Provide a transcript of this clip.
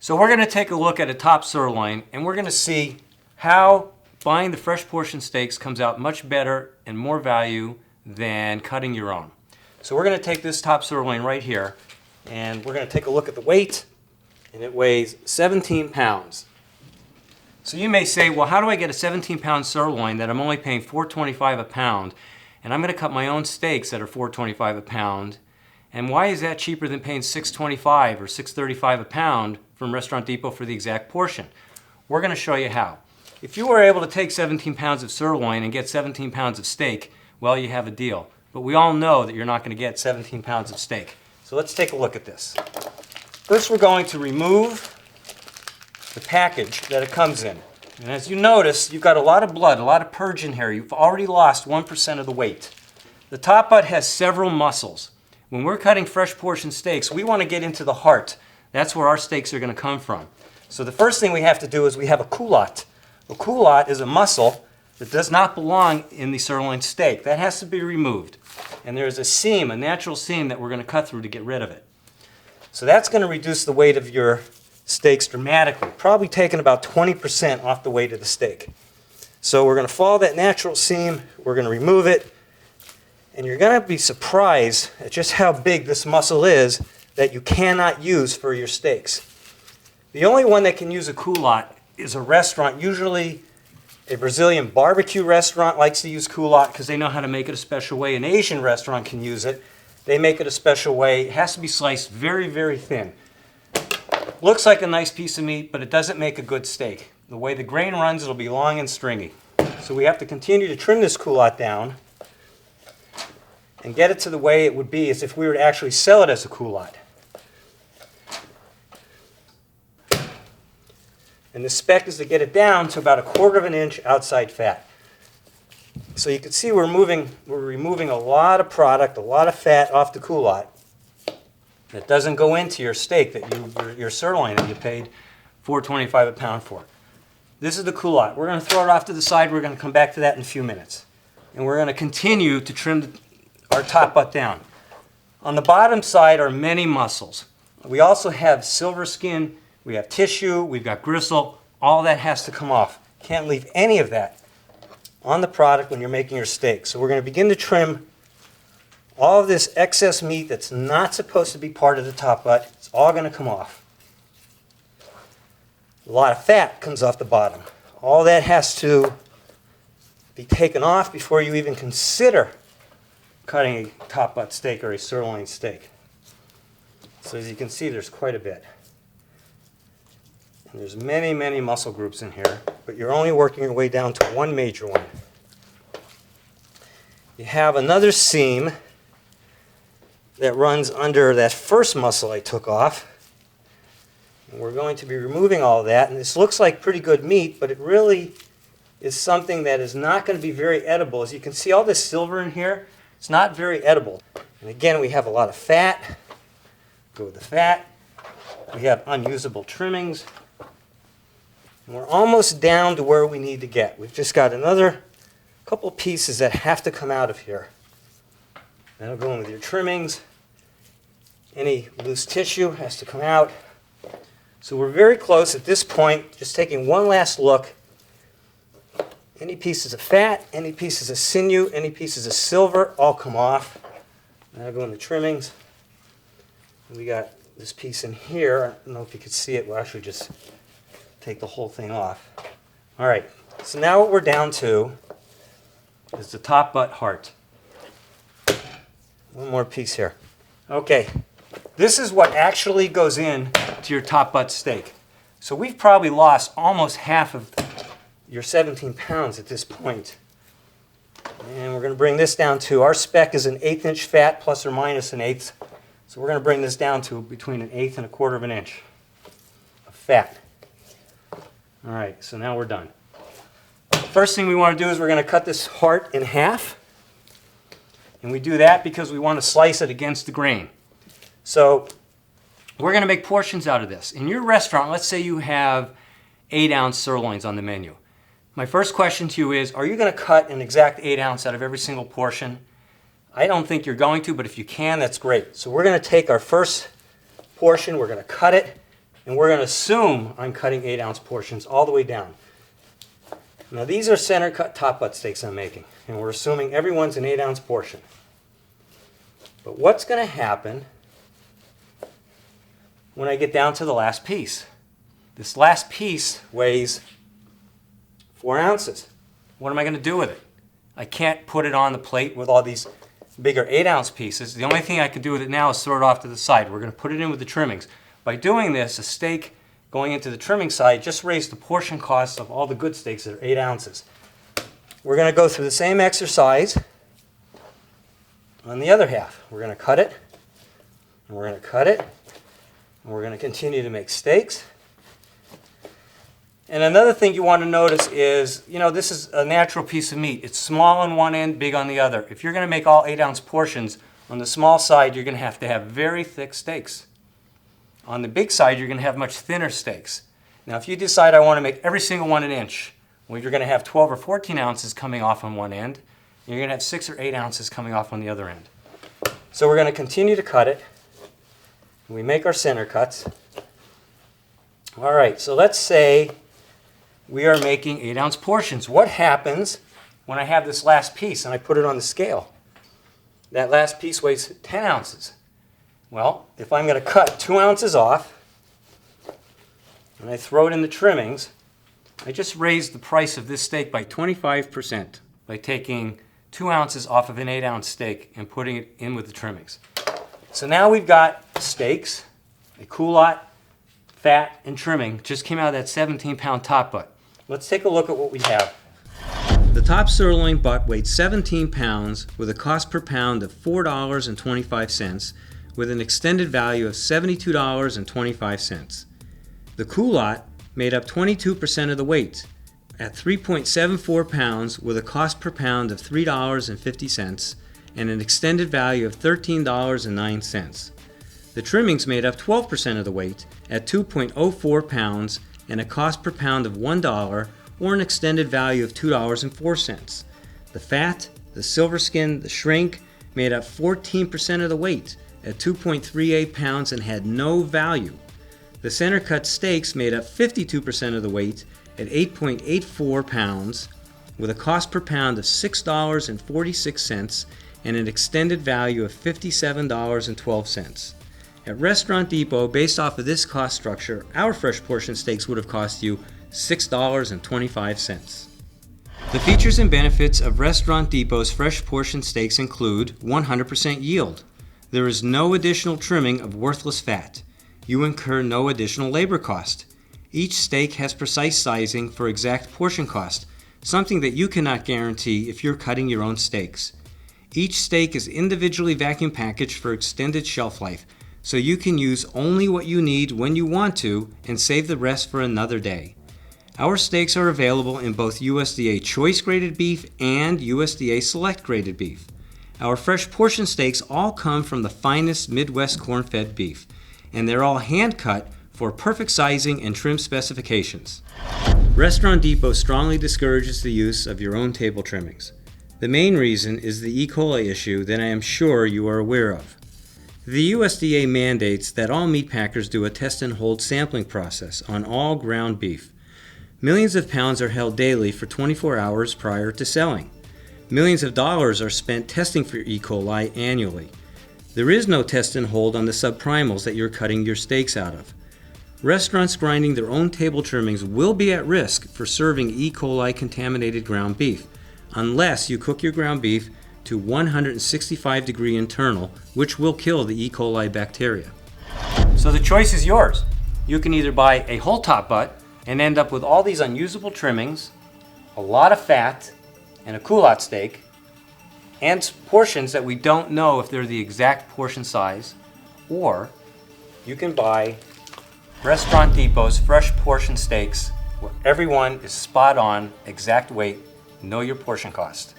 So we're going to take a look at a top sirloin, and we're going to see how buying the fresh portion steaks comes out much better and more value than cutting your own. So we're going to take this top sirloin right here, and we're going to take a look at the weight, and it weighs 17 pounds. So you may say, well, how do I get a 17-pound sirloin that I'm only paying $4.25 a pound, and I'm going to cut my own steaks that are $4.25 a pound, and why is that cheaper than paying $6.25 or $6.35 a pound from Restaurant Depot for the exact portion? We're going to show you how. If you were able to take 17 pounds of sirloin and get 17 pounds of steak, well, you have a deal. But we all know that you're not going to get 17 pounds of steak. So let's take a look at this. First, we're going to remove the package that it comes in. And as you notice, you've got a lot of blood, a lot of purge in here. You've already lost 1% of the weight. The top butt has several muscles. When we're cutting fresh portion steaks, we want to get into the heart. That's where our steaks are going to come from. So the first thing we have to do is we have a culotte. A culotte is a muscle that does not belong in the sirloin steak. That has to be removed. And there's a seam, a natural seam that we're going to cut through to get rid of it. So that's going to reduce the weight of your steaks dramatically, probably taking about 20% off the weight of the steak. So we're going to follow that natural seam, we're going to remove it, and you're going to be surprised at just how big this muscle is that you cannot use for your steaks. The only one that can use a culotte is a restaurant. Usually a Brazilian barbecue restaurant likes to use culotte because they know how to make it a special way. An Asian restaurant can use it. They make it a special way. It has to be sliced very, very thin. Looks like a nice piece of meat, but it doesn't make a good steak. The way the grain runs, it'll be long and stringy. So we have to continue to trim this culotte down and get it to the way it would be as if we were to actually sell it as a culotte. And the spec is to get it down to about 1/4 of an inch outside fat. So you can see we're removing a lot of product, a lot of fat off the culotte that doesn't go into your steak, your sirloin that you paid $4.25 a pound for. This is the culotte. We're going to throw it off to the side. We're going to come back to that in a few minutes. And we're going to continue to trim our top butt down. On the bottom side are many muscles. We also have silver skin, we have tissue, we've got gristle. All that has to come off. Can't leave any of that on the product when you're making your steak. So we're going to begin to trim all of this excess meat that's not supposed to be part of the top butt. It's all going to come off. A lot of fat comes off the bottom. All that has to be taken off before you even consider cutting a top butt steak or a sirloin steak. So as you can see, there's quite a bit. And there's many, many muscle groups in here, but you're only working your way down to one major one. You have another seam that runs under that first muscle I took off. And we're going to be removing all of that. And this looks like pretty good meat, but it really is something that is not going to be very edible. As you can see, all this silver in here, it's not very edible. And again, we have a lot of fat. Go with the fat. We have unusable trimmings. And we're almost down to where we need to get. We've just got another couple pieces that have to come out of here. That'll go in with your trimmings. Any loose tissue has to come out. So we're very close at this point, just taking one last look. Any pieces of fat, any pieces of sinew, any pieces of silver, all come off. That'll go in the trimmings. We got this piece in here. I don't know if you can see it. We'll actually just take the whole thing off. All right, so now what we're down to is the top butt heart. One more piece here. Okay, this is what actually goes in to your top butt steak. So we've probably lost almost half of your 17 pounds at this point. And we're going to bring this down to, our spec is an 1/8 inch fat plus or minus an 1/8. So we're going to bring this down to between an 1/8 and 1/4 of an inch of fat. All right, so now we're done. First thing we want to do is we're going to cut this heart in half. And we do that because we want to slice it against the grain. So we're going to make portions out of this. In your restaurant, let's say you have 8-ounce sirloins on the menu. My first question to you is, are you going to cut an exact 8 ounce out of every single portion? I don't think you're going to, but if you can, that's great. So we're going to take our first portion, we're going to cut it, and we're going to assume I'm cutting 8-ounce portions all the way down. Now these are center cut top butt steaks I'm making, and we're assuming everyone's an 8-ounce portion. But what's going to happen when I get down to the last piece? This last piece weighs 4 ounces. What am I going to do with it? I can't put it on the plate with all these bigger 8-ounce pieces. The only thing I can do with it now is throw it off to the side. We're going to put it in with the trimmings. By doing this, a steak going into the trimming side just raised the portion cost of all the good steaks that are 8 ounces. We're going to go through the same exercise on the other half. We're going to cut it, and we're going to cut it, and we're going to continue to make steaks. And another thing you want to notice is, this is a natural piece of meat. It's small on one end, big on the other. If you're going to make all 8-ounce portions, on the small side, you're going to have very thick steaks. On the big side, you're going to have much thinner steaks. Now, if you decide I want to make every single one an inch, well, you're going to have 12 or 14 ounces coming off on one end. And you're going to have 6 or 8 ounces coming off on the other end. So we're going to continue to cut it. We make our center cuts. All right, so let's say we are making 8-ounce portions. What happens when I have this last piece and I put it on the scale? That last piece weighs 10 ounces. Well, if I'm going to cut 2 ounces off and I throw it in the trimmings, I just raised the price of this steak by 25% by taking 2 ounces off of an 8-ounce steak and putting it in with the trimmings. So now we've got steaks, a culotte, fat, and trimming. Just came out of that 17-pound top butt. Let's take a look at what we have. The top sirloin butt weighed 17 pounds with a cost per pound of $4.25 with an extended value of $72.25. The culotte made up 22% of the weight at 3.74 pounds with a cost per pound of $3.50 and an extended value of $13.09. The trimmings made up 12% of the weight at 2.04 pounds and a cost per pound of $1 or an extended value of $2.04. The fat, the silver skin, the shrink made up 14% of the weight at 2.38 pounds and had no value. The center cut steaks made up 52% of the weight at 8.84 pounds with a cost per pound of $6.46 and an extended value of $57.12. At Restaurant Depot, based off of this cost structure, our fresh portion steaks would have cost you $6.25. The features and benefits of Restaurant Depot's fresh portion steaks include 100% yield. There is no additional trimming of worthless fat. You incur no additional labor cost. Each steak has precise sizing for exact portion cost, something that you cannot guarantee if you're cutting your own steaks. Each steak is individually vacuum packaged for extended shelf life, so you can use only what you need when you want to and save the rest for another day. Our steaks are available in both USDA choice graded beef and USDA select graded beef. Our fresh portion steaks all come from the finest Midwest corn-fed beef, and they're all hand-cut for perfect sizing and trim specifications. Restaurant Depot strongly discourages the use of your own table trimmings. The main reason is the E. coli issue that I am sure you are aware of. The USDA mandates that all meat packers do a test and hold sampling process on all ground beef. Millions of pounds are held daily for 24 hours prior to selling. Millions of dollars are spent testing for E. coli annually. There is no test and hold on the subprimals that you're cutting your steaks out of. Restaurants grinding their own table trimmings will be at risk for serving E. coli contaminated ground beef, unless you cook your ground beef to 165 degree internal, which will kill the E. coli bacteria. So the choice is yours. You can either buy a whole top butt and end up with all these unusable trimmings, a lot of fat, and a culotte steak, and portions that we don't know if they're the exact portion size, or you can buy Restaurant Depot's fresh portion steaks where everyone is spot on, exact weight, know your portion cost.